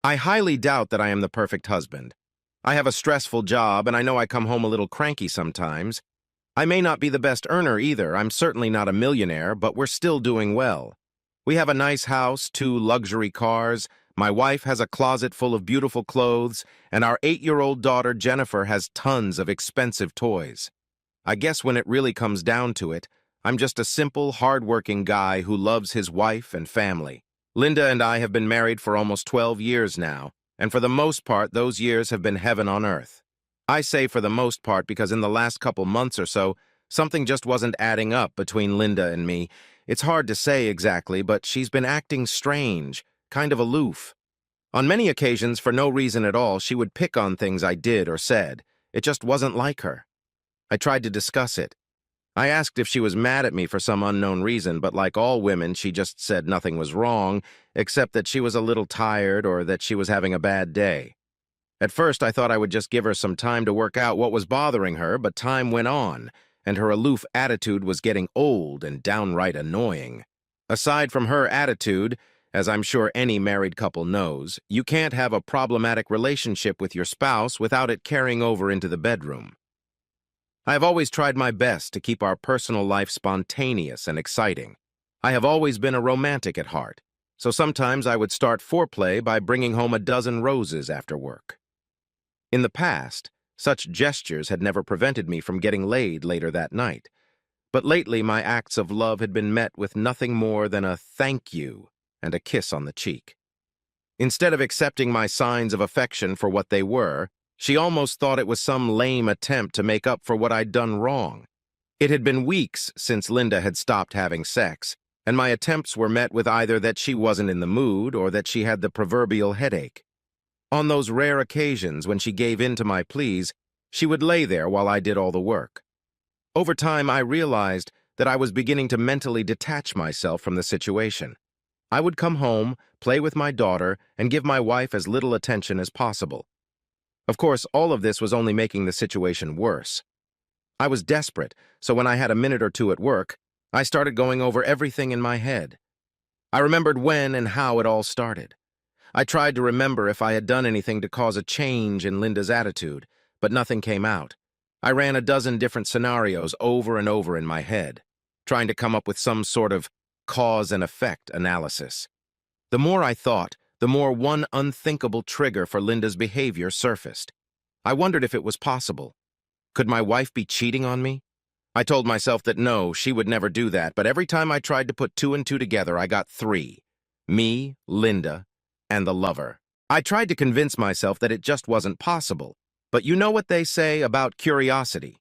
I highly doubt that I am the perfect husband. I have a stressful job, and I know I come home a little cranky sometimes. I may not be the best earner either. I'm certainly not a millionaire, but we're still doing well. We have a nice house, 2 luxury cars, my wife has a closet full of beautiful clothes, and our 8-year-old daughter Jennifer has tons of expensive toys. I guess when it really comes down to it, I'm just a simple, hard-working guy who loves his wife and family. Linda and I have been married for almost 12 years now, and for the most part, those years have been heaven on earth. I say for the most part because in the last couple months or so, something just wasn't adding up between Linda and me. It's hard to say exactly, but she's been acting strange, kind of aloof. On many occasions, for no reason at all, she would pick on things I did or said. It just wasn't like her. I tried to discuss it. I asked if she was mad at me for some unknown reason, but like all women, she just said nothing was wrong, except that she was a little tired or that she was having a bad day. At first, I thought I would just give her some time to work out what was bothering her, but time went on, and her aloof attitude was getting old and downright annoying. Aside from her attitude, as I'm sure any married couple knows, you can't have a problematic relationship with your spouse without it carrying over into the bedroom. I have always tried my best to keep our personal life spontaneous and exciting. I have always been a romantic at heart, so sometimes I would start foreplay by bringing home a dozen roses after work. In the past, such gestures had never prevented me from getting laid later that night, but lately my acts of love had been met with nothing more than a thank you and a kiss on the cheek. Instead of accepting my signs of affection for what they were, she almost thought it was some lame attempt to make up for what I'd done wrong. It had been weeks since Linda had stopped having sex, and my attempts were met with either that she wasn't in the mood or that she had the proverbial headache. On those rare occasions when she gave in to my pleas, she would lay there while I did all the work. Over time, I realized that I was beginning to mentally detach myself from the situation. I would come home, play with my daughter, and give my wife as little attention as possible. Of course, all of this was only making the situation worse. I was desperate, so when I had a minute or two at work, I started going over everything in my head. I remembered when and how it all started. I tried to remember if I had done anything to cause a change in Linda's attitude, but nothing came out. I ran a dozen different scenarios over and over in my head, trying to come up with some sort of cause and effect analysis. The more I thought, the more one unthinkable trigger for Linda's behavior surfaced. I wondered if it was possible. Could my wife be cheating on me? I told myself that no, she would never do that, but every time I tried to put 2 and 2 together, I got 3. Me, Linda, and the lover. I tried to convince myself that it just wasn't possible, but you know what they say about curiosity.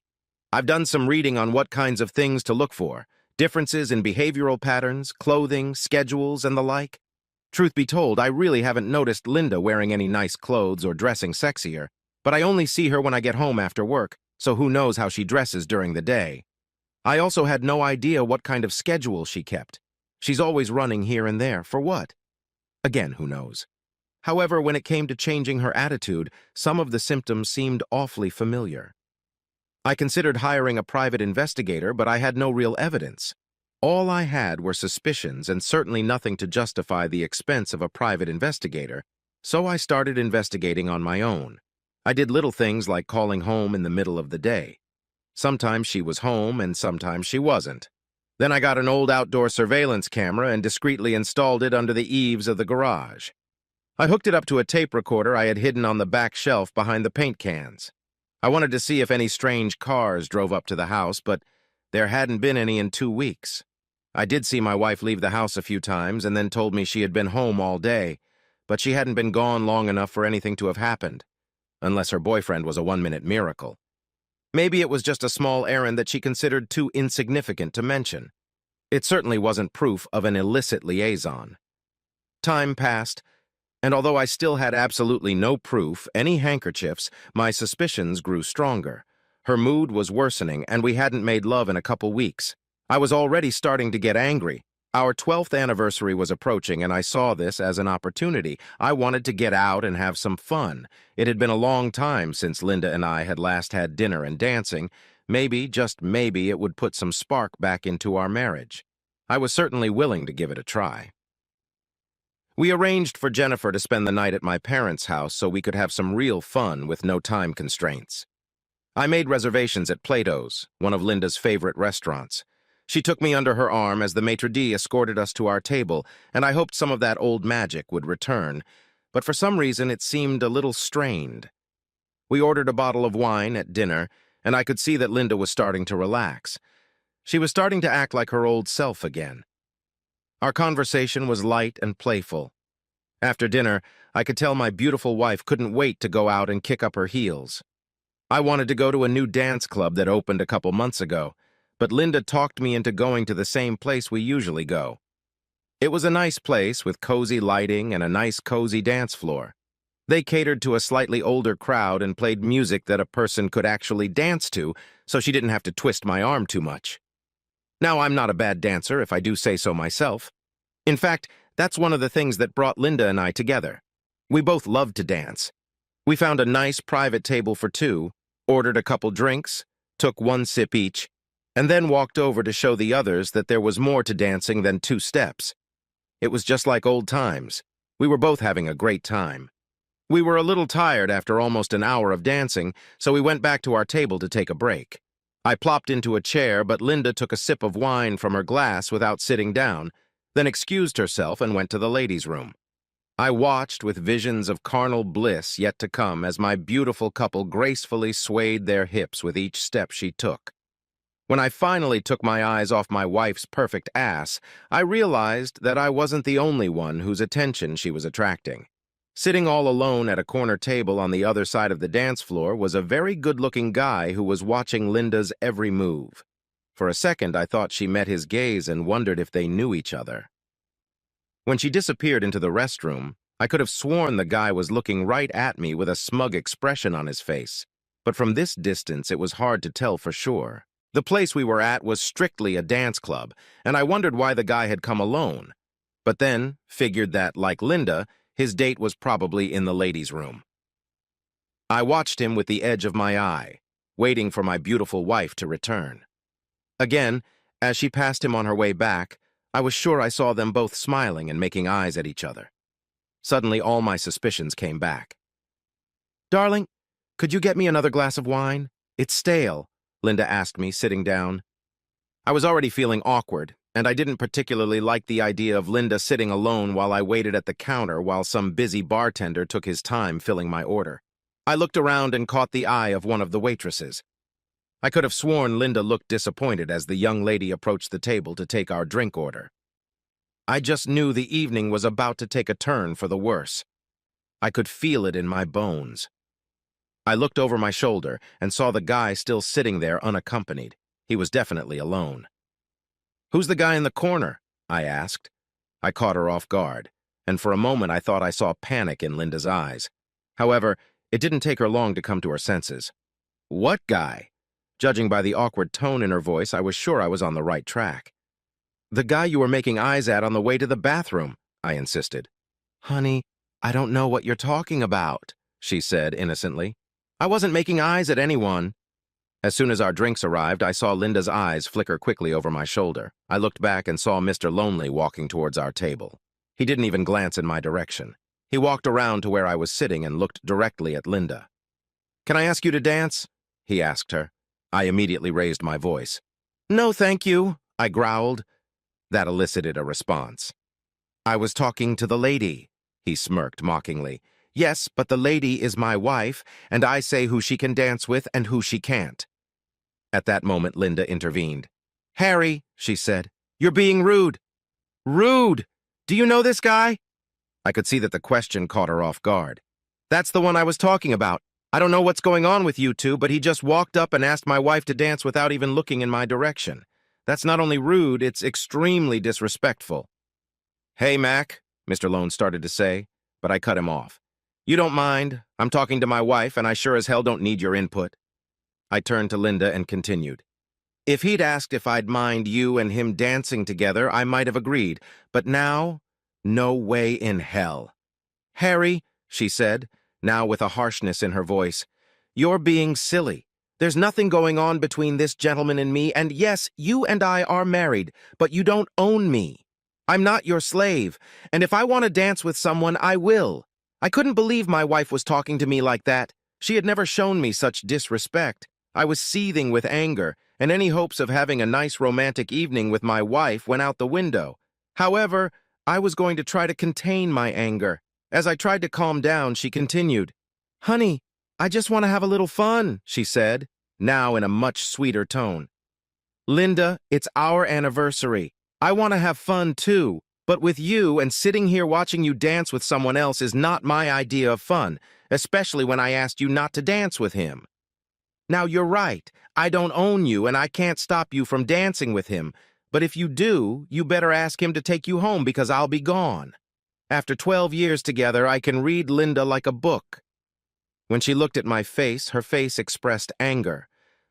I've done some reading on what kinds of things to look for, differences in behavioral patterns, clothing, schedules, and the like. Truth be told, I really haven't noticed Linda wearing any nice clothes or dressing sexier, but I only see her when I get home after work, so who knows how she dresses during the day. I also had no idea what kind of schedule she kept. She's always running here and there. For what? Again, who knows? However, when it came to changing her attitude, some of the symptoms seemed awfully familiar. I considered hiring a private investigator, but I had no real evidence. All I had were suspicions and certainly nothing to justify the expense of a private investigator, so I started investigating on my own. I did little things like calling home in the middle of the day. Sometimes she was home and sometimes she wasn't. Then I got an old outdoor surveillance camera and discreetly installed it under the eaves of the garage. I hooked it up to a tape recorder I had hidden on the back shelf behind the paint cans. I wanted to see if any strange cars drove up to the house, but there hadn't been any in 2 weeks. I did see my wife leave the house a few times and then told me she had been home all day, but she hadn't been gone long enough for anything to have happened, unless her boyfriend was a 1-minute miracle. Maybe it was just a small errand that she considered too insignificant to mention. It certainly wasn't proof of an illicit liaison. Time passed, and although I still had absolutely no proof, any handkerchiefs, my suspicions grew stronger. Her mood was worsening, and we hadn't made love in a couple weeks. I was already starting to get angry. Our 12th anniversary was approaching, and I saw this as an opportunity. I wanted to get out and have some fun. It had been a long time since Linda and I had last had dinner and dancing. Maybe, just maybe, it would put some spark back into our marriage. I was certainly willing to give it a try. We arranged for Jennifer to spend the night at my parents' house so we could have some real fun with no time constraints. I made reservations at Plato's, one of Linda's favorite restaurants. She took me under her arm as the maitre d' escorted us to our table, and I hoped some of that old magic would return, but for some reason it seemed a little strained. We ordered a bottle of wine at dinner, and I could see that Linda was starting to relax. She was starting to act like her old self again. Our conversation was light and playful. After dinner, I could tell my beautiful wife couldn't wait to go out and kick up her heels. I wanted to go to a new dance club that opened a couple months ago, but Linda talked me into going to the same place we usually go. It was a nice place with cozy lighting and a nice cozy dance floor. They catered to a slightly older crowd and played music that a person could actually dance to, so she didn't have to twist my arm too much. Now, I'm not a bad dancer, if I do say so myself. In fact, that's one of the things that brought Linda and I together. We both loved to dance. We found a nice private table for two, ordered a couple drinks, took one sip each, and then walked over to show the others that there was more to dancing than two steps. It was just like old times. We were both having a great time. We were a little tired after almost an hour of dancing, so we went back to our table to take a break. I plopped into a chair, but Linda took a sip of wine from her glass without sitting down, then excused herself and went to the ladies' room. I watched with visions of carnal bliss yet to come as my beautiful couple gracefully swayed their hips with each step she took. When I finally took my eyes off my wife's perfect ass, I realized that I wasn't the only one whose attention she was attracting. Sitting all alone at a corner table on the other side of the dance floor was a very good-looking guy who was watching Linda's every move. For a second, I thought she met his gaze and wondered if they knew each other. When she disappeared into the restroom, I could have sworn the guy was looking right at me with a smug expression on his face, but from this distance it was hard to tell for sure. The place we were at was strictly a dance club, and I wondered why the guy had come alone, but then figured that, like Linda, his date was probably in the ladies' room. I watched him with the edge of my eye, waiting for my beautiful wife to return. Again, as she passed him on her way back, I was sure I saw them both smiling and making eyes at each other. Suddenly, all my suspicions came back. "Darling, could you get me another glass of wine? It's stale," Linda asked me, sitting down. I was already feeling awkward, and I didn't particularly like the idea of Linda sitting alone while I waited at the counter while some busy bartender took his time filling my order. I looked around and caught the eye of one of the waitresses. I could have sworn Linda looked disappointed as the young lady approached the table to take our drink order. I just knew the evening was about to take a turn for the worse. I could feel it in my bones. I looked over my shoulder and saw the guy still sitting there unaccompanied. He was definitely alone. "Who's the guy in the corner?" I asked. I caught her off guard, and for a moment I thought I saw panic in Linda's eyes. However, it didn't take her long to come to her senses. "What guy?" Judging by the awkward tone in her voice, I was sure I was on the right track. "The guy you were making eyes at on the way to the bathroom," I insisted. "Honey, I don't know what you're talking about," she said innocently. "I wasn't making eyes at anyone." As soon as our drinks arrived, I saw Linda's eyes flicker quickly over my shoulder. I looked back and saw Mr. Lonely walking towards our table. He didn't even glance in my direction. He walked around to where I was sitting and looked directly at Linda. "Can I ask you to dance?" he asked her. I immediately raised my voice. "No, thank you," I growled. That elicited a response. "I was talking to the lady," he smirked mockingly. "Yes, but the lady is my wife, and I say who she can dance with and who she can't." At that moment, Linda intervened. "Harry," she said, "you're being rude." "Rude? Do you know this guy?" I could see that the question caught her off guard. "That's the one I was talking about. I don't know what's going on with you two, but he just walked up and asked my wife to dance without even looking in my direction. That's not only rude, it's extremely disrespectful." "Hey, Mac," Mr. Lone started to say, but I cut him off. "You don't mind. I'm talking to my wife, and I sure as hell don't need your input." I turned to Linda and continued. "If he'd asked if I'd mind you and him dancing together, I might have agreed, but now, no way in hell." "Harry," she said, now with a harshness in her voice, "you're being silly. There's nothing going on between this gentleman and me, and yes, you and I are married, but you don't own me." I'm not your slave, and if I want to dance with someone, I will. I couldn't believe my wife was talking to me like that. She had never shown me such disrespect. I was seething with anger, and any hopes of having a nice romantic evening with my wife went out the window. However, I was going to try to contain my anger. As I tried to calm down, she continued, "Honey, I just want to have a little fun," she said, now in a much sweeter tone. "Linda, it's our anniversary. I want to have fun too, but with you and sitting here watching you dance with someone else is not my idea of fun, especially when I asked you not to dance with him. Now, you're right. I don't own you and I can't stop you from dancing with him, but if you do, you better ask him to take you home because I'll be gone. After 12 years together, I can read Linda like a book." When she looked at my face, her face expressed anger.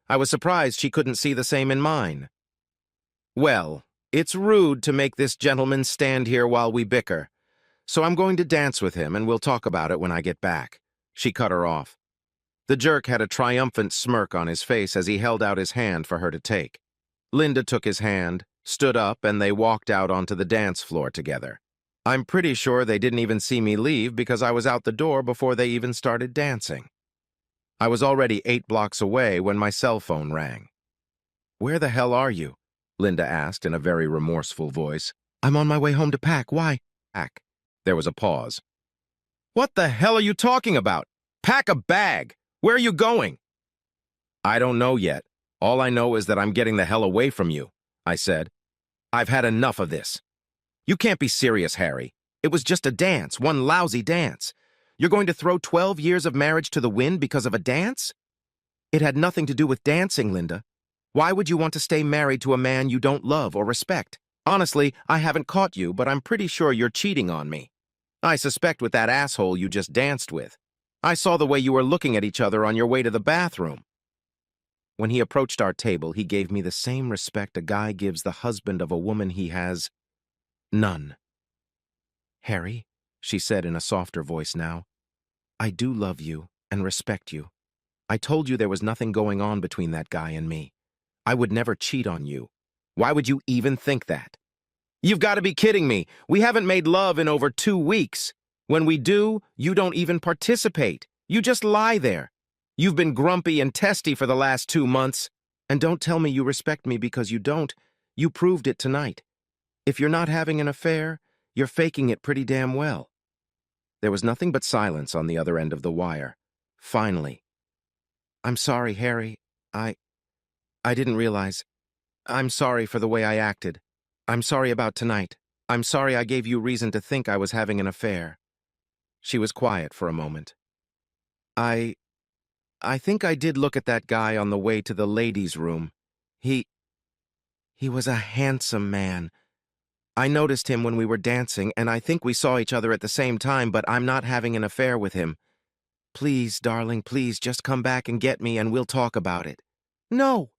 I was surprised she couldn't see the same in mine. "Well, it's rude to make this gentleman stand here while we bicker, so I'm going to dance with him and we'll talk about it when I get back." She cut her off. The jerk had a triumphant smirk on his face as he held out his hand for her to take. Linda took his hand, stood up, and they walked out onto the dance floor together. I'm pretty sure they didn't even see me leave because I was out the door before they even started dancing. I was already 8 blocks away when my cell phone rang. "Where the hell are you?" Linda asked in a very remorseful voice. "I'm on my way home to pack. Why?" "Pack." There was a pause. "What the hell are you talking about? Pack a bag! Where are you going?" "I don't know yet. All I know is that I'm getting the hell away from you," I said. "I've had enough of this." "You can't be serious, Harry. It was just a dance, one lousy dance. You're going to throw 12 years of marriage to the wind because of a dance?" "It had nothing to do with dancing, Linda. Why would you want to stay married to a man you don't love or respect? Honestly, I haven't caught you, but I'm pretty sure you're cheating on me. I suspect with that asshole you just danced with. I saw the way you were looking at each other on your way to the bathroom." When he approached our table, he gave me the same respect a guy gives the husband of a woman he has none. "Harry," she said in a softer voice now, "I do love you and respect you. I told you there was nothing going on between that guy and me. I would never cheat on you. Why would you even think that?" "You've got to be kidding me. We haven't made love in over 2 weeks. When we do, you don't even participate. You just lie there. You've been grumpy and testy for the last 2 months. And don't tell me you respect me because you don't. You proved it tonight. If you're not having an affair, you're faking it pretty damn well." There was nothing but silence on the other end of the wire. Finally, "I'm sorry, Harry. I didn't realize. I'm sorry for the way I acted. I'm sorry about tonight. I'm sorry I gave you reason to think I was having an affair." She was quiet for a moment. I think I did look at that guy on the way to the ladies' room. He was a handsome man. I noticed him when we were dancing, and I think we saw each other at the same time, but I'm not having an affair with him. Please, darling, please just come back and get me and we'll talk about it." "No.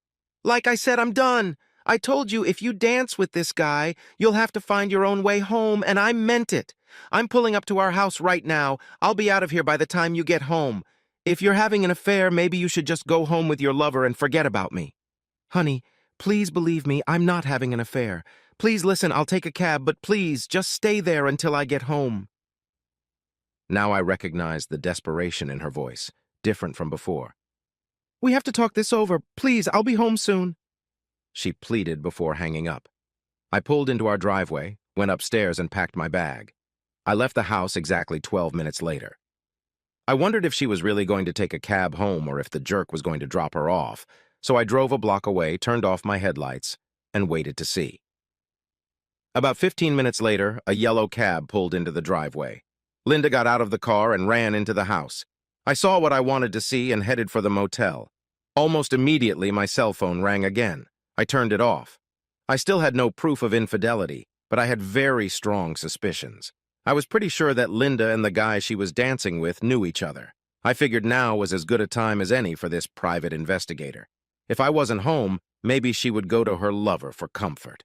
Like I said, I'm done. I told you if you dance with this guy, you'll have to find your own way home, and I meant it. I'm pulling up to our house right now. I'll be out of here by the time you get home. If you're having an affair, maybe you should just go home with your lover and forget about me." "Honey, please believe me, I'm not having an affair. Please listen, I'll take a cab, but please, just stay there until I get home." Now I recognized the desperation in her voice, different from before. "We have to talk this over. Please, I'll be home soon," she pleaded before hanging up. I pulled into our driveway, went upstairs and packed my bag. I left the house exactly 12 minutes later. I wondered if she was really going to take a cab home or if the jerk was going to drop her off, so I drove a block away, turned off my headlights, and waited to see. About 15 minutes later, a yellow cab pulled into the driveway. Linda got out of the car and ran into the house. I saw what I wanted to see and headed for the motel. Almost immediately, my cell phone rang again. I turned it off. I still had no proof of infidelity, but I had very strong suspicions. I was pretty sure that Linda and the guy she was dancing with knew each other. I figured now was as good a time as any for this private investigator. If I wasn't home, maybe she would go to her lover for comfort.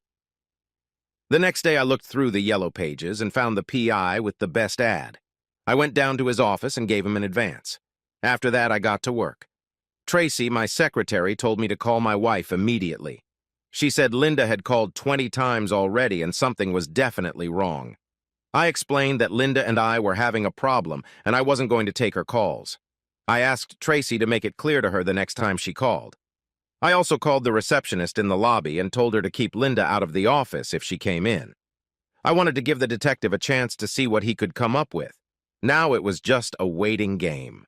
The next day I looked through the yellow pages and found the PI with the best ad. I went down to his office and gave him an advance. After that, I got to work. Tracy, my secretary, told me to call my wife immediately. She said Linda had called 20 times already and something was definitely wrong. I explained that Linda and I were having a problem and I wasn't going to take her calls. I asked Tracy to make it clear to her the next time she called. I also called the receptionist in the lobby and told her to keep Linda out of the office if she came in. I wanted to give the detective a chance to see what he could come up with. Now it was just a waiting game.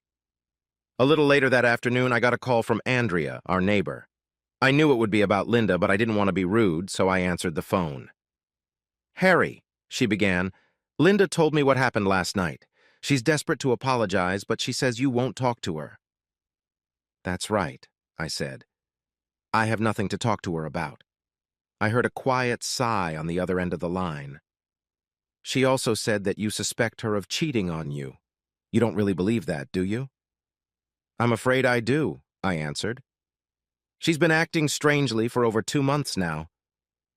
A little later that afternoon, I got a call from Andrea, our neighbor. I knew it would be about Linda, but I didn't want to be rude, so I answered the phone. "Harry," she began, "Linda told me what happened last night. She's desperate to apologize, but she says you won't talk to her." "That's right," I said. "I have nothing to talk to her about." I heard a quiet sigh on the other end of the line. "She also said that you suspect her of cheating on you. You don't really believe that, do you?" "I'm afraid I do," I answered. "She's been acting strangely for over 2 months now."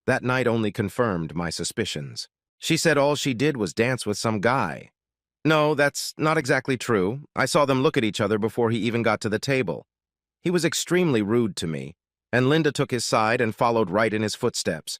That night only confirmed my suspicions. She said all she did was dance with some guy. "No, that's not exactly true. I saw them look at each other before he even got to the table. He was extremely rude to me, and Linda took his side and followed right in his footsteps.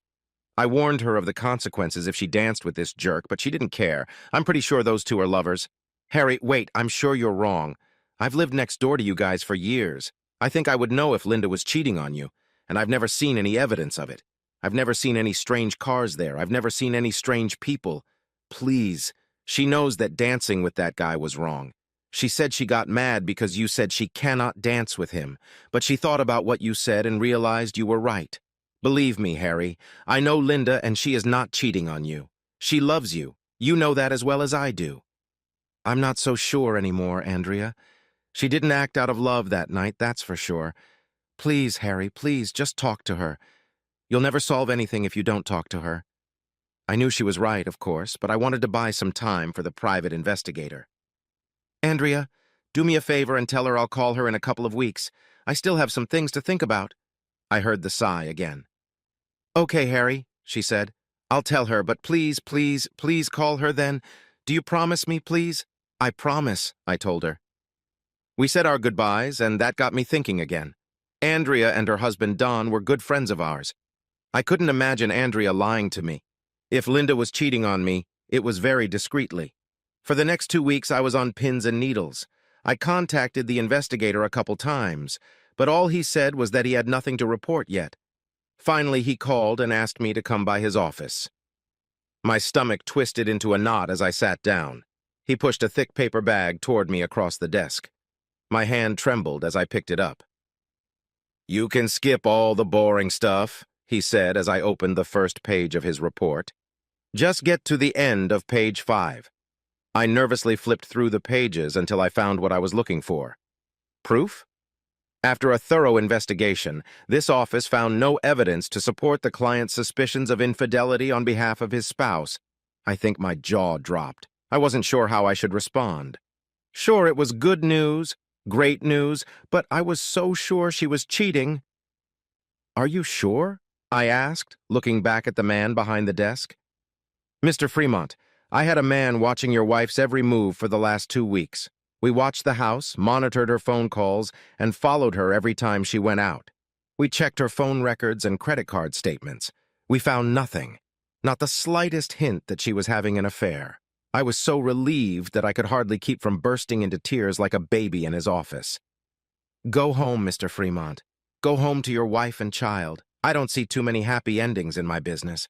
I warned her of the consequences if she danced with this jerk, but she didn't care. I'm pretty sure those two are lovers." "Harry, wait, I'm sure you're wrong. I've lived next door to you guys for years. I think I would know if Linda was cheating on you, and I've never seen any evidence of it. I've never seen any strange cars there. I've never seen any strange people. Please, she knows that dancing with that guy was wrong. She said she got mad because you said she cannot dance with him, but she thought about what you said and realized you were right. Believe me, Harry, I know Linda and she is not cheating on you. She loves you. You know that as well as I do." "I'm not so sure anymore, Andrea. She didn't act out of love that night, that's for sure. Please, Harry, please, just talk to her. You'll never solve anything if you don't talk to her." I knew she was right, of course, but I wanted to buy some time for the private investigator. "Andrea, do me a favor and tell her I'll call her in a couple of weeks. I still have some things to think about." I heard the sigh again. "Okay, Harry," she said. "I'll tell her, but please, please, please call her then. Do you promise me, please?" "I promise," I told her. We said our goodbyes, and that got me thinking again. Andrea and her husband Don were good friends of ours. I couldn't imagine Andrea lying to me. If Linda was cheating on me, it was very discreetly. For the next 2 weeks, I was on pins and needles. I contacted the investigator a couple times, but all he said was that he had nothing to report yet. Finally, he called and asked me to come by his office. My stomach twisted into a knot as I sat down. He pushed a thick paper bag toward me across the desk. My hand trembled as I picked it up. "You can skip all the boring stuff," he said as I opened the first page of his report. "Just get to the end of page 5. I nervously flipped through the pages until I found what I was looking for. Proof? After a thorough investigation, this office found no evidence to support the client's suspicions of infidelity on behalf of his spouse. I think my jaw dropped. I wasn't sure how I should respond. Sure, it was good news, great news, but I was so sure she was cheating. "Are you sure?" I asked, looking back at the man behind the desk. "Mr. Fremont, I had a man watching your wife's every move for the last 2 weeks. We watched the house, monitored her phone calls, and followed her every time she went out. We checked her phone records and credit card statements. We found nothing, not the slightest hint that she was having an affair. I was so relieved that I could hardly keep from bursting into tears like a baby in his office. Go home, Mr. Fremont. Go home to your wife and child. I don't see too many happy endings in my business."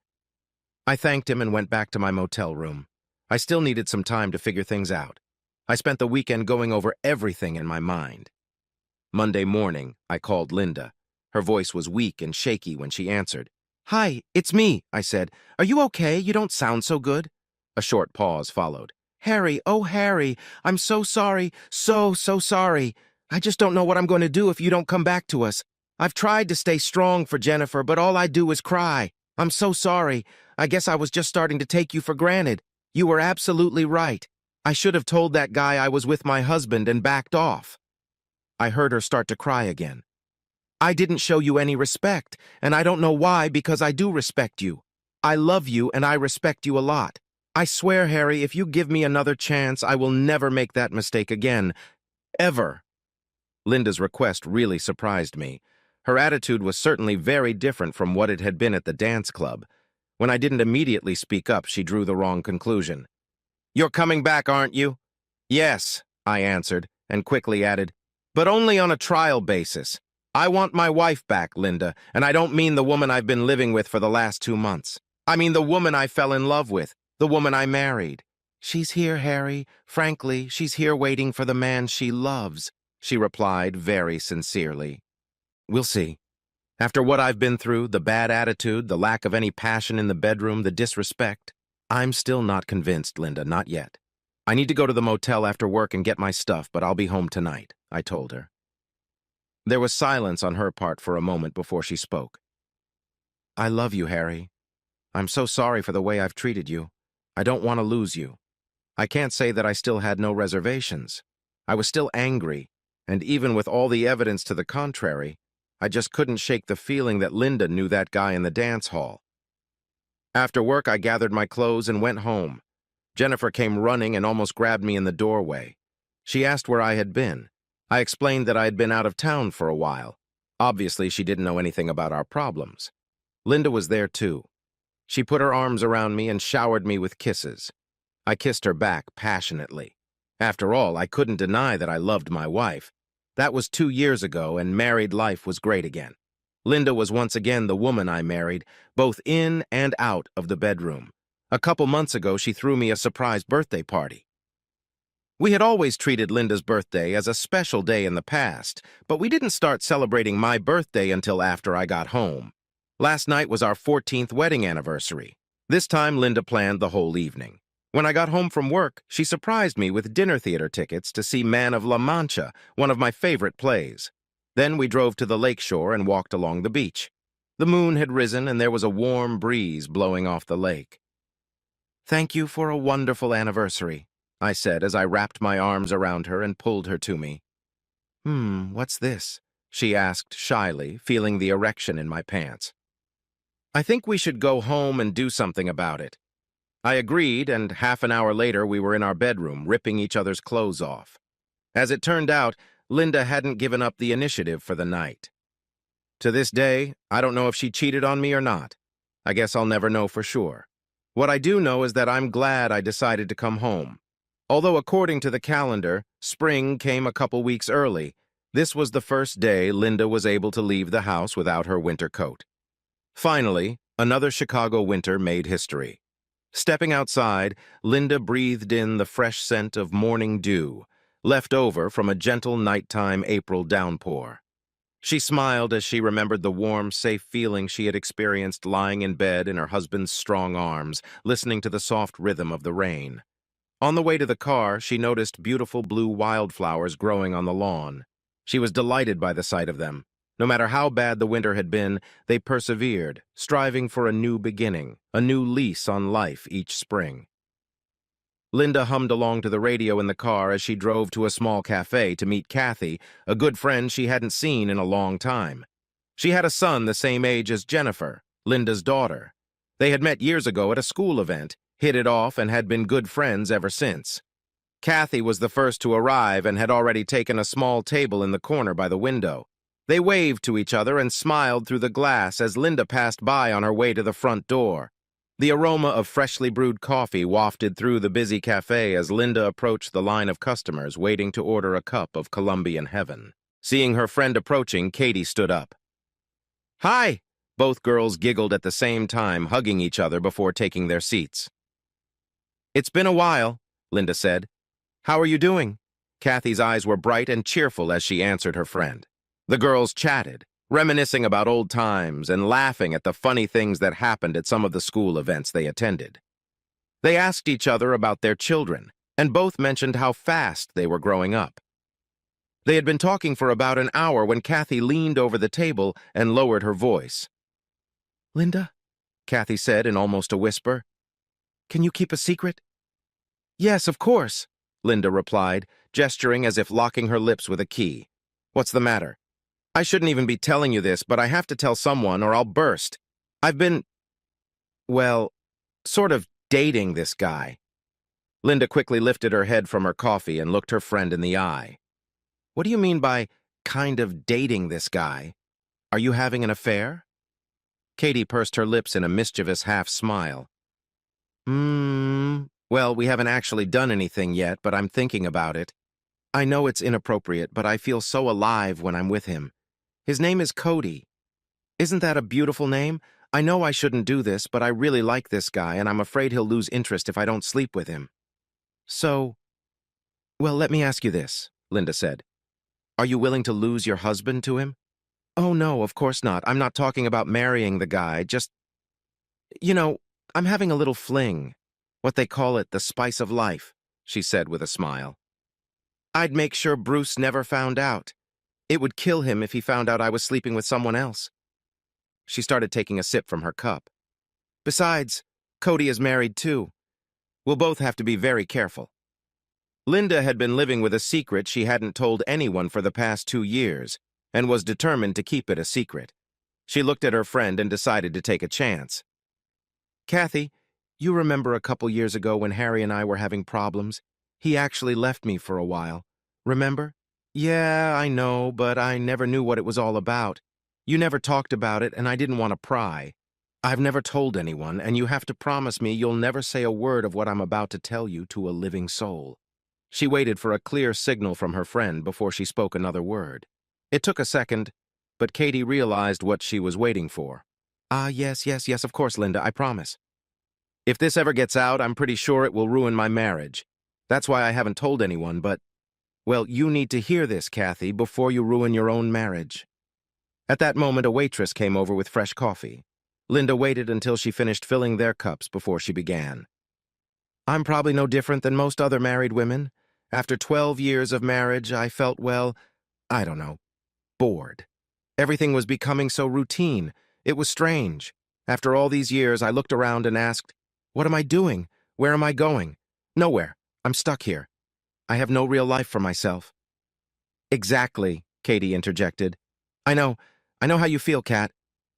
I thanked him and went back to my motel room. I still needed some time to figure things out. I spent the weekend going over everything in my mind. Monday morning, I called Linda. Her voice was weak and shaky when she answered. "Hi, it's me," I said. "Are you okay? You don't sound so good." A short pause followed. "Harry, oh Harry, I'm so sorry, so sorry. I just don't know what I'm going to do if you don't come back to us. I've tried to stay strong for Jennifer, but all I do is cry. I'm so sorry. I guess I was just starting to take you for granted. You were absolutely right. I should have told that guy I was with my husband and backed off." I heard her start to cry again. "I didn't show you any respect, and I don't know why, because I do respect you. I love you and I respect you a lot. I swear, Harry, if you give me another chance, I will never make that mistake again. Ever." Linda's request really surprised me. Her attitude was certainly very different from what it had been at the dance club. When I didn't immediately speak up, she drew the wrong conclusion. "You're coming back, aren't you?" "Yes," I answered, and quickly added, "but only on a trial basis. I want my wife back, Linda, and I don't mean the woman I've been living with for the last 2 months. I mean the woman I fell in love with, the woman I married." "She's here, Harry. Frankly, she's here waiting for the man she loves," she replied very sincerely. "We'll see. After what I've been through, the bad attitude, the lack of any passion in the bedroom, the disrespect, I'm still not convinced, Linda, not yet. I need to go to the motel after work and get my stuff, but I'll be home tonight," I told her. There was silence on her part for a moment before she spoke. "I love you, Harry. I'm so sorry for the way I've treated you. I don't want to lose you. I can't say that I still had no reservations. I was still angry, and even with all the evidence to the contrary, I just couldn't shake the feeling that Linda knew that guy in the dance hall." After work, I gathered my clothes and went home. Jennifer came running and almost grabbed me in the doorway. She asked where I had been. I explained that I had been out of town for a while. Obviously, she didn't know anything about our problems. Linda was there too. She put her arms around me and showered me with kisses. I kissed her back passionately. After all, I couldn't deny that I loved my wife. That was 2 years ago, and married life was great again. Linda was once again the woman I married, both in and out of the bedroom. A couple months ago, she threw me a surprise birthday party. We had always treated Linda's birthday as a special day in the past, but we didn't start celebrating my birthday until after I got home. Last night was our 14th wedding anniversary. This time, Linda planned the whole evening. When I got home from work, she surprised me with dinner theater tickets to see Man of La Mancha, one of my favorite plays. Then we drove to the lakeshore and walked along the beach. The moon had risen and there was a warm breeze blowing off the lake. "Thank you for a wonderful anniversary," I said as I wrapped my arms around her and pulled her to me. What's this?" she asked shyly, feeling the erection in my pants. "I think we should go home and do something about it." I agreed, and half an hour later we were in our bedroom, ripping each other's clothes off. As it turned out, Linda hadn't given up the initiative for the night. To this day, I don't know if she cheated on me or not. I guess I'll never know for sure. What I do know is that I'm glad I decided to come home. Although according to the calendar, spring came a couple weeks early, this was the first day Linda was able to leave the house without her winter coat. Finally, another Chicago winter made history. Stepping outside, Linda breathed in the fresh scent of morning dew, left over from a gentle nighttime April downpour. She smiled as she remembered the warm, safe feeling she had experienced lying in bed in her husband's strong arms, listening to the soft rhythm of the rain. On the way to the car, she noticed beautiful blue wildflowers growing on the lawn. She was delighted by the sight of them. No matter how bad the winter had been, they persevered, striving for a new beginning, a new lease on life each spring. Linda hummed along to the radio in the car as she drove to a small cafe to meet Kathy, a good friend she hadn't seen in a long time. She had a son the same age as Jennifer, Linda's daughter. They had met years ago at a school event, hit it off, and had been good friends ever since. Kathy was the first to arrive and had already taken a small table in the corner by the window. They waved to each other and smiled through the glass as Linda passed by on her way to the front door. The aroma of freshly brewed coffee wafted through the busy cafe as Linda approached the line of customers waiting to order a cup of Colombian heaven. Seeing her friend approaching, Katie stood up. "Hi!" Both girls giggled at the same time, hugging each other before taking their seats. "It's been a while," Linda said. "How are you doing?" Kathy's eyes were bright and cheerful as she answered her friend. The girls chatted, reminiscing about old times and laughing at the funny things that happened at some of the school events they attended. They asked each other about their children, and both mentioned how fast they were growing up. They had been talking for about an hour when Kathy leaned over the table and lowered her voice. "Linda," Kathy said in almost a whisper, "can you keep a secret?" "Yes, of course," Linda replied, gesturing as if locking her lips with a key. "What's the matter?" "I shouldn't even be telling you this, but I have to tell someone or I'll burst. I've been, well, sort of dating this guy." Linda quickly lifted her head from her coffee and looked her friend in the eye. "What do you mean by kind of dating this guy?" Are you having an affair? Katie pursed her lips in a mischievous half-smile. Well, we haven't actually done anything yet, but I'm thinking about it. I know it's inappropriate, but I feel so alive when I'm with him. His name is Cody. Isn't that a beautiful name? I know I shouldn't do this, but I really like this guy, and I'm afraid he'll lose interest if I don't sleep with him. So, well, let me ask you this, Linda said. Are you willing to lose your husband to him? Oh, no, of course not. I'm not talking about marrying the guy, just, you know, I'm having a little fling. What they call it, the spice of life, she said with a smile. I'd make sure Bruce never found out. It would kill him if he found out I was sleeping with someone else. She started taking a sip from her cup. Besides, Cody is married too. We'll both have to be very careful. Linda had been living with a secret she hadn't told anyone for the past 2 years, and was determined to keep it a secret. She looked at her friend and decided to take a chance. Kathy, you remember a couple years ago when Harry and I were having problems? He actually left me for a while. Remember? Yeah, I know, but I never knew what it was all about. You never talked about it, and I didn't want to pry. I've never told anyone, and you have to promise me you'll never say a word of what I'm about to tell you to a living soul. She waited for a clear signal from her friend before she spoke another word. It took a second, but Katie realized what she was waiting for. Yes, of course, Linda, I promise. If this ever gets out, I'm pretty sure it will ruin my marriage. That's why I haven't told anyone, but, well, you need to hear this, Kathy, before you ruin your own marriage. At that moment, a waitress came over with fresh coffee. Linda waited until she finished filling their cups before she began. I'm probably no different than most other married women. After 12 years of marriage, I felt, well, I don't know, bored. Everything was becoming so routine. It was strange. After all these years, I looked around and asked, what am I doing? Where am I going? Nowhere. I'm stuck here. I have no real life for myself. Exactly, Katie interjected. I know how you feel, Kat.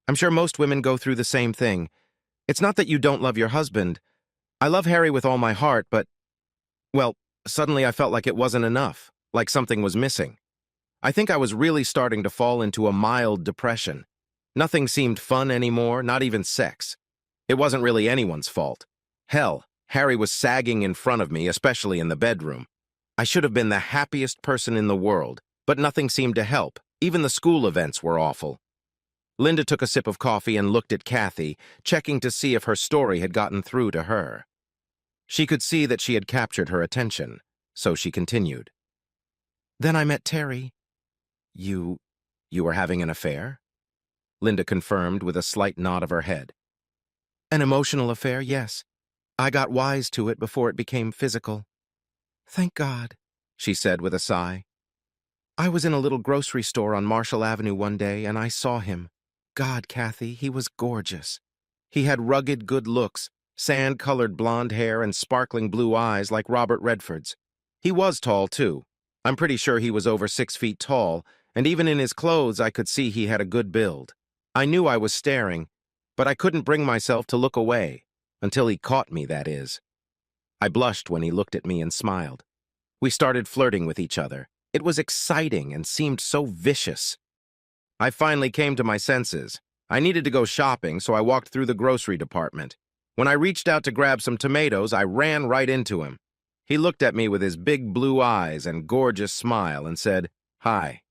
I'm sure most women go through the same thing. It's not that you don't love your husband. I love Harry with all my heart, but, well, suddenly I felt like it wasn't enough, like something was missing. I think I was really starting to fall into a mild depression. Nothing seemed fun anymore, not even sex. It wasn't really anyone's fault. Hell, Harry was sagging in front of me, especially in the bedroom. I should have been the happiest person in the world, but nothing seemed to help. Even the school events were awful. Linda took a sip of coffee and looked at Kathy, checking to see if her story had gotten through to her. She could see that she had captured her attention, so she continued. Then I met Terry. You were having an affair? Linda confirmed with a slight nod of her head. An emotional affair, yes. I got wise to it before it became physical. Thank God, she said with a sigh. I was in a little grocery store on Marshall Avenue one day, and I saw him. God, Kathy, he was gorgeous. He had rugged good looks, sand-colored blonde hair and sparkling blue eyes like Robert Redford's. He was tall, too. I'm pretty sure he was over 6 feet tall, and even in his clothes I could see he had a good build. I knew I was staring, but I couldn't bring myself to look away, until he caught me, that is. I blushed when he looked at me and smiled. We started flirting with each other. It was exciting and seemed so vicious. I finally came to my senses. I needed to go shopping, so I walked through the grocery department. When I reached out to grab some tomatoes, I ran right into him. He looked at me with his big blue eyes and gorgeous smile and said, Hi.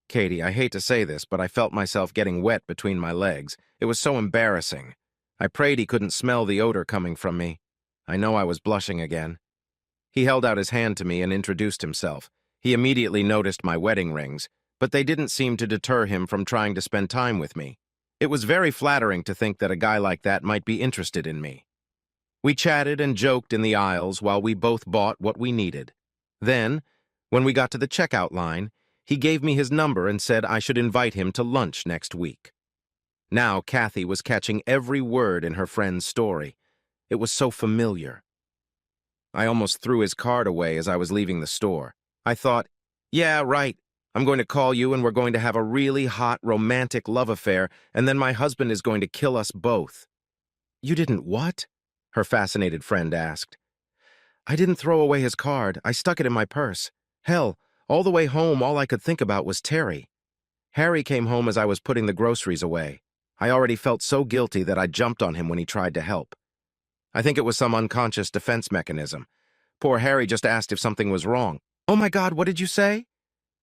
Katie, I hate to say this, but I felt myself getting wet between my legs. It was so embarrassing. I prayed he couldn't smell the odor coming from me. I know I was blushing again. He held out his hand to me and introduced himself. He immediately noticed my wedding rings, but they didn't seem to deter him from trying to spend time with me. It was very flattering to think that a guy like that might be interested in me. We chatted and joked in the aisles while we both bought what we needed. Then, when we got to the checkout line, he gave me his number and said I should invite him to lunch next week. Now Kathy was catching every word in her friend's story. It was so familiar. I almost threw his card away as I was leaving the store. I thought, yeah, right. I'm going to call you and we're going to have a really hot, romantic love affair, and then my husband is going to kill us both. You didn't what? Her fascinated friend asked. I didn't throw away his card. I stuck it in my purse. Hell, all the way home, all I could think about was Terry. Harry came home as I was putting the groceries away. I already felt so guilty that I jumped on him when he tried to help. I think it was some unconscious defense mechanism. Poor Harry just asked if something was wrong. "Oh my God, what did you say?"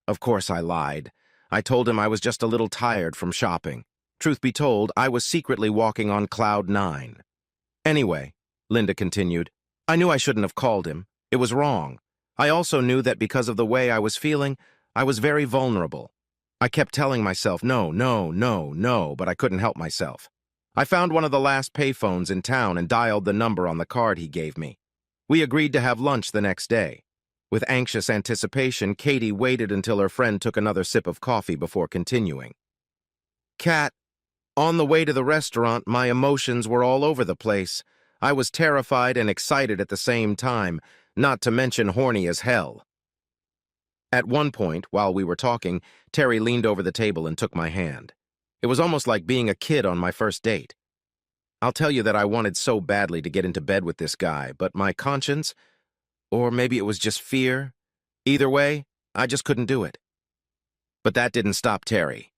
Of course I lied. I told him I was just a little tired from shopping. Truth be told, I was secretly walking on cloud 9. Anyway, Linda continued, I knew I shouldn't have called him. It was wrong. I also knew that because of the way I was feeling, I was very vulnerable. I kept telling myself, no, no, no, no, but I couldn't help myself. I found one of the last payphones in town and dialed the number on the card he gave me. We agreed to have lunch the next day. With anxious anticipation, Katie waited until her friend took another sip of coffee before continuing. Kat, on the way to the restaurant, my emotions were all over the place. I was terrified and excited at the same time, not to mention horny as hell. At one point, while we were talking, Terry leaned over the table and took my hand. It was almost like being a kid on my first date. I'll tell you that I wanted so badly to get into bed with this guy, but my conscience, or maybe it was just fear, either way, I just couldn't do it. But that didn't stop Terry.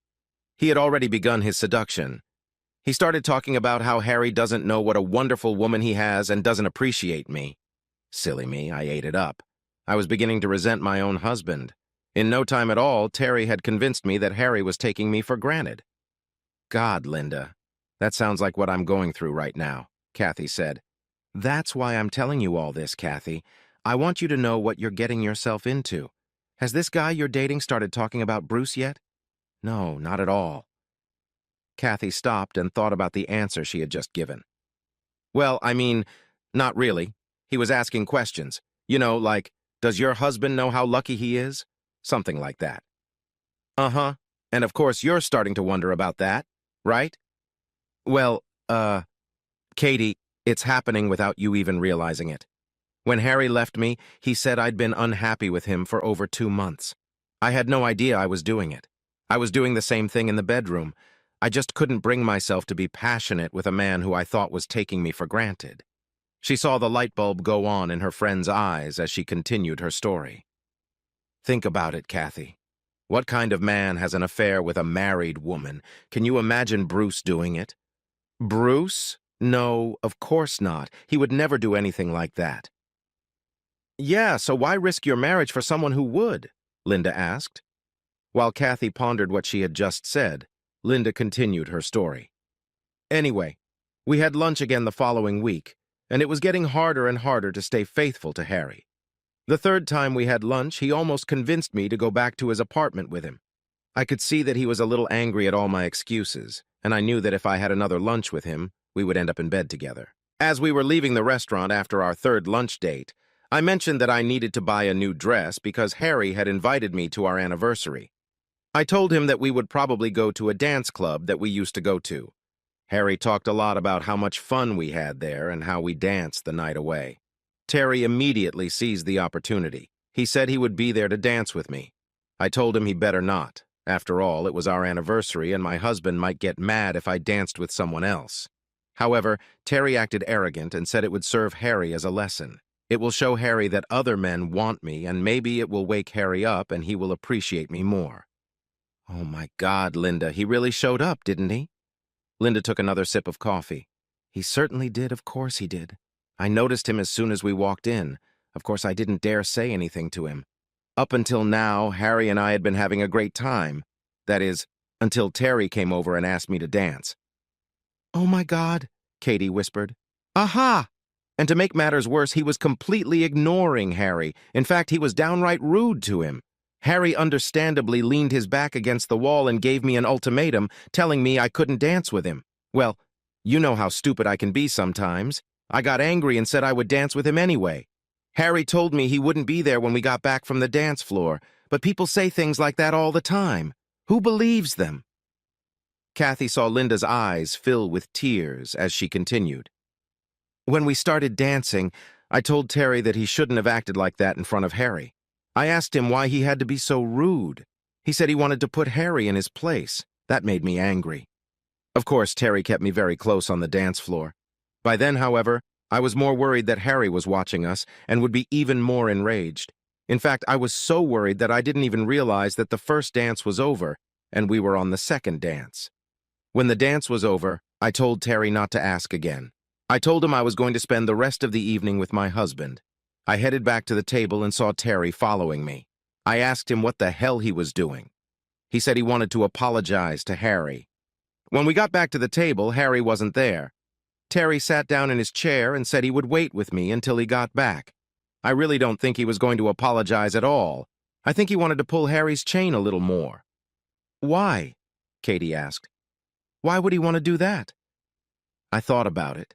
He had already begun his seduction. He started talking about how Harry doesn't know what a wonderful woman he has and doesn't appreciate me. Silly me, I ate it up. I was beginning to resent my own husband. In no time at all, Terry had convinced me that Harry was taking me for granted. God, Linda, that sounds like what I'm going through right now, Kathy said. That's why I'm telling you all this, Kathy. I want you to know what you're getting yourself into. Has this guy you're dating started talking about Bruce yet? No, not at all. Kathy stopped and thought about the answer she had just given. Well, I mean, not really. He was asking questions. You know, like, does your husband know how lucky he is? Something like that. Uh-huh. And of course you're starting to wonder about that, right? Well, Katie, it's happening without you even realizing it. When Harry left me, he said I'd been unhappy with him for over 2 months. I had no idea I was doing it. I was doing the same thing in the bedroom. I just couldn't bring myself to be passionate with a man who I thought was taking me for granted. She saw the light bulb go on in her friend's eyes as she continued her story. Think about it, Kathy. What kind of man has an affair with a married woman? Can you imagine Bruce doing it? Bruce? No, of course not. He would never do anything like that. Yeah, so why risk your marriage for someone who would? Linda asked. While Kathy pondered what she had just said, Linda continued her story. Anyway, we had lunch again the following week, and it was getting harder and harder to stay faithful to Harry. The third time we had lunch, he almost convinced me to go back to his apartment with him. I could see that he was a little angry at all my excuses, and I knew that if I had another lunch with him, we would end up in bed together. As we were leaving the restaurant after our third lunch date, I mentioned that I needed to buy a new dress because Harry had invited me to our anniversary. I told him that we would probably go to a dance club that we used to go to. Harry talked a lot about how much fun we had there and how we danced the night away. Terry immediately seized the opportunity. He said he would be there to dance with me. I told him he better not. After all, it was our anniversary and my husband might get mad if I danced with someone else. However, Terry acted arrogant and said it would serve Harry as a lesson. It will show Harry that other men want me, and maybe it will wake Harry up and he will appreciate me more. Oh my God, Linda, he really showed up, didn't he? Linda took another sip of coffee. He certainly did, of course he did. I noticed him as soon as we walked in. Of course, I didn't dare say anything to him. Up until now, Harry and I had been having a great time. That is, until Terry came over and asked me to dance. Oh my God, Katie whispered. Aha! And to make matters worse, he was completely ignoring Harry. In fact, he was downright rude to him. Harry understandably leaned his back against the wall and gave me an ultimatum, telling me I couldn't dance with him. Well, you know how stupid I can be sometimes. I got angry and said I would dance with him anyway. Harry told me he wouldn't be there when we got back from the dance floor, but people say things like that all the time. Who believes them? Kathy saw Linda's eyes fill with tears as she continued. When we started dancing, I told Terry that he shouldn't have acted like that in front of Harry. I asked him why he had to be so rude. He said he wanted to put Harry in his place. That made me angry. Of course, Terry kept me very close on the dance floor. By then, however, I was more worried that Harry was watching us and would be even more enraged. In fact, I was so worried that I didn't even realize that the first dance was over, and we were on the second dance. When the dance was over, I told Terry not to ask again. I told him I was going to spend the rest of the evening with my husband. I headed back to the table and saw Terry following me. I asked him what the hell he was doing. He said he wanted to apologize to Harry. When we got back to the table, Harry wasn't there. Terry sat down in his chair and said he would wait with me until he got back. I really don't think he was going to apologize at all. I think he wanted to pull Harry's chain a little more. Why? Katie asked. Why would he want to do that? I thought about it,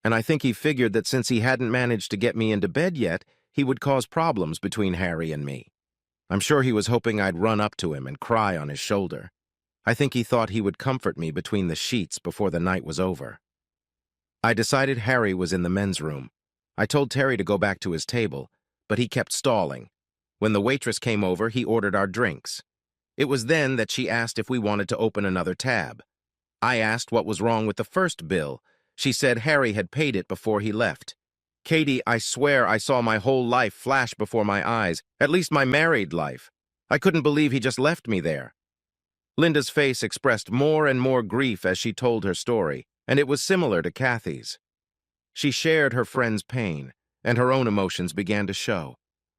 and I think he figured that since he hadn't managed to get me into bed yet, he would cause problems between Harry and me. I'm sure he was hoping I'd run up to him and cry on his shoulder. I think he thought he would comfort me between the sheets before the night was over. I decided Harry was in the men's room. I told Terry to go back to his table, but he kept stalling. When the waitress came over, he ordered our drinks. It was then that she asked if we wanted to open another tab. I asked what was wrong with the first bill. She said Harry had paid it before he left. Katie, I swear I saw my whole life flash before my eyes, at least my married life. I couldn't believe he just left me there. Linda's face expressed more and more grief as she told her story, and it was similar to Kathy's. She shared her friend's pain, and her own emotions began to show.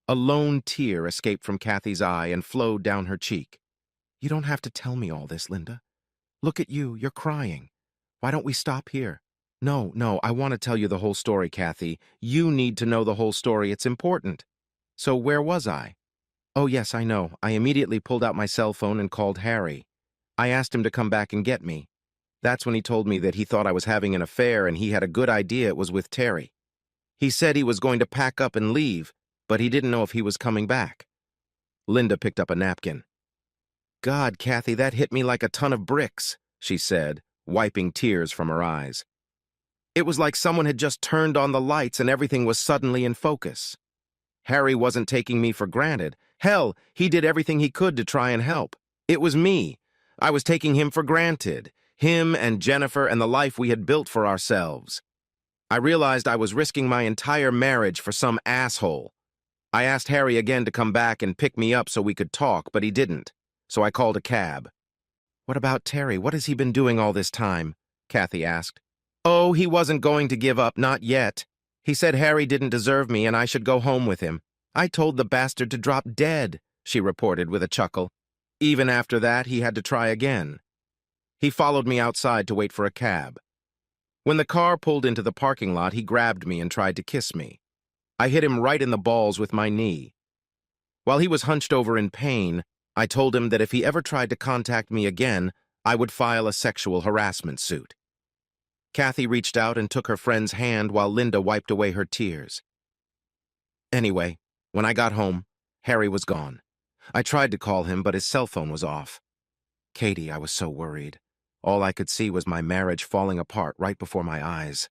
A lone tear escaped from Kathy's eye and flowed down her cheek. You don't have to tell me all this, Linda. Look at you, you're crying. Why don't we stop here? No, I want to tell you the whole story, Kathy. You need to know the whole story, it's important. So where was I? Oh yes, I know. I immediately pulled out my cell phone and called Harry. I asked him to come back and get me. That's when he told me that he thought I was having an affair and he had a good idea it was with Terry. He said he was going to pack up and leave, but he didn't know if he was coming back. Linda picked up a napkin. God, Kathy, that hit me like a ton of bricks, she said, wiping tears from her eyes. It was like someone had just turned on the lights and everything was suddenly in focus. Harry wasn't taking me for granted. Hell, he did everything he could to try and help. It was me. I was taking him for granted. Him and Jennifer and the life we had built for ourselves. I realized I was risking my entire marriage for some asshole. I asked Harry again to come back and pick me up so we could talk, but he didn't. So I called a cab. What about Terry? What has he been doing all this time? Kathy asked. Oh, he wasn't going to give up, not yet. He said Harry didn't deserve me and I should go home with him. I told the bastard to drop dead, she reported with a chuckle. Even after that, he had to try again. He followed me outside to wait for a cab. When the car pulled into the parking lot, he grabbed me and tried to kiss me. I hit him right in the balls with my knee. While he was hunched over in pain, I told him that if he ever tried to contact me again, I would file a sexual harassment suit. Kathy reached out and took her friend's hand while Linda wiped away her tears. Anyway, when I got home, Harry was gone. I tried to call him, but his cell phone was off. Katie, I was so worried. All I could see was my marriage falling apart right before my eyes.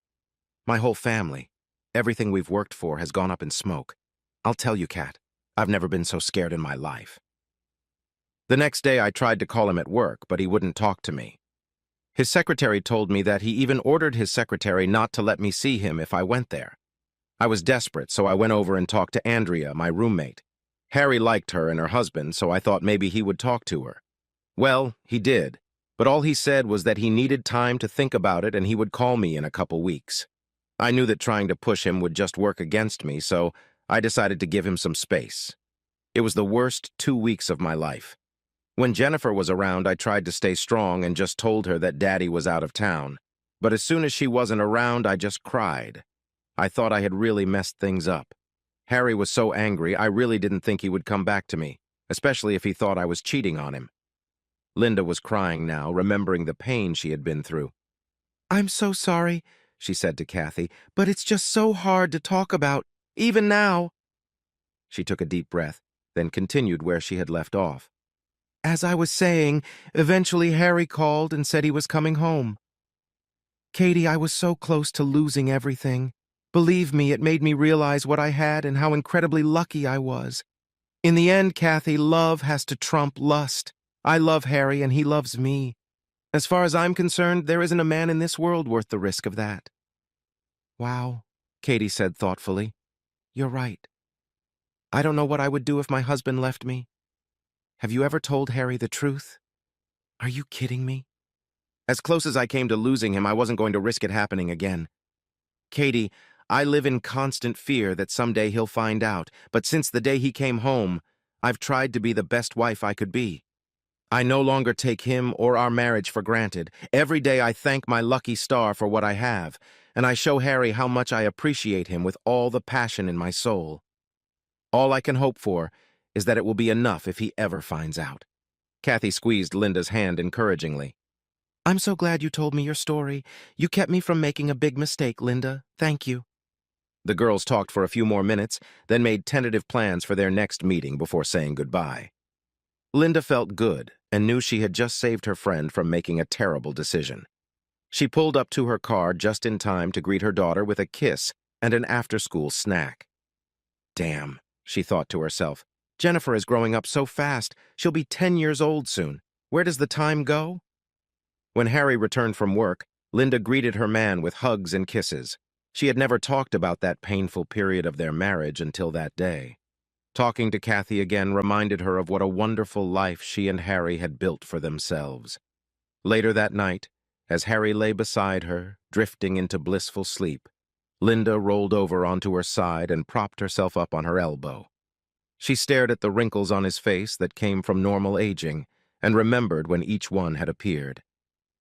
My whole family, everything we've worked for, has gone up in smoke. I'll tell you, Kat, I've never been so scared in my life. The next day I tried to call him at work, but he wouldn't talk to me. His secretary told me that he even ordered his secretary not to let me see him if I went there. I was desperate, so I went over and talked to Andrea, my roommate. Harry liked her and her husband, so I thought maybe he would talk to her. Well, he did, but all he said was that he needed time to think about it and he would call me in a couple weeks. I knew that trying to push him would just work against me, so I decided to give him some space. It was the worst 2 weeks of my life. When Jennifer was around, I tried to stay strong and just told her that Daddy was out of town. But as soon as she wasn't around, I just cried. I thought I had really messed things up. Harry was so angry, I really didn't think he would come back to me, especially if he thought I was cheating on him. Linda was crying now, remembering the pain she had been through. I'm so sorry, she said to Kathy, but it's just so hard to talk about, even now. She took a deep breath, then continued where she had left off. As I was saying, eventually Harry called and said he was coming home. Katie, I was so close to losing everything. Believe me, it made me realize what I had and how incredibly lucky I was. In the end, Kathy, love has to trump lust. I love Harry and he loves me. As far as I'm concerned, there isn't a man in this world worth the risk of that. Wow, Katie said thoughtfully. You're right. I don't know what I would do if my husband left me. Have you ever told Harry the truth? Are you kidding me? As close as I came to losing him, I wasn't going to risk it happening again. Katie, I live in constant fear that someday he'll find out, but since the day he came home, I've tried to be the best wife I could be. I no longer take him or our marriage for granted. Every day I thank my lucky star for what I have, and I show Harry how much I appreciate him with all the passion in my soul. All I can hope for is that it will be enough if he ever finds out. Kathy squeezed Linda's hand encouragingly. I'm so glad you told me your story. You kept me from making a big mistake, Linda. Thank you. The girls talked for a few more minutes, then made tentative plans for their next meeting before saying goodbye. Linda felt good and knew she had just saved her friend from making a terrible decision. She pulled up to her car just in time to greet her daughter with a kiss and an after-school snack. Damn, she thought to herself. Jennifer is growing up so fast. She'll be 10 years old soon. Where does the time go? When Harry returned from work, Linda greeted her man with hugs and kisses. She had never talked about that painful period of their marriage until that day. Talking to Kathy again reminded her of what a wonderful life she and Harry had built for themselves. Later that night, as Harry lay beside her, drifting into blissful sleep, Linda rolled over onto her side and propped herself up on her elbow. She stared at the wrinkles on his face that came from normal aging and remembered when each one had appeared.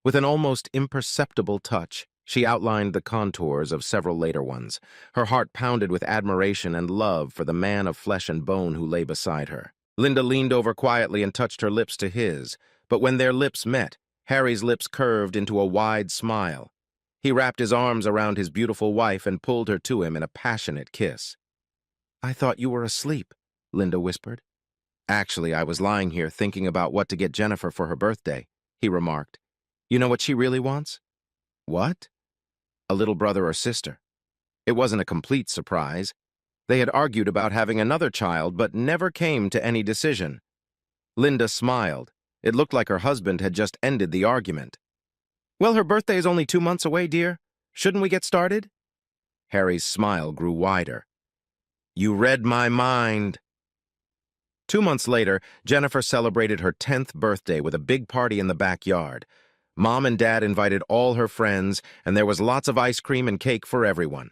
With an almost imperceptible touch, she outlined the contours of several later ones. Her heart pounded with admiration and love for the man of flesh and bone who lay beside her. Linda leaned over quietly and touched her lips to his, but when their lips met, Harry's lips curved into a wide smile. He wrapped his arms around his beautiful wife and pulled her to him in a passionate kiss. I thought you were asleep, Linda whispered. Actually, I was lying here thinking about what to get Jennifer for her birthday, he remarked. You know what she really wants? What? A little brother or sister. It wasn't a complete surprise. They had argued about having another child, but never came to any decision. Linda smiled. It looked like her husband had just ended the argument. Well, her birthday is only 2 months away, dear. Shouldn't we get started? Harry's smile grew wider. You read my mind. 2 months later, Jennifer celebrated her 10th birthday with a big party in the backyard. Mom and Dad invited all her friends, and there was lots of ice cream and cake for everyone.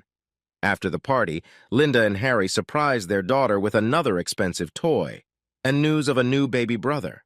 After the party, Linda and Harry surprised their daughter with another expensive toy and news of a new baby brother.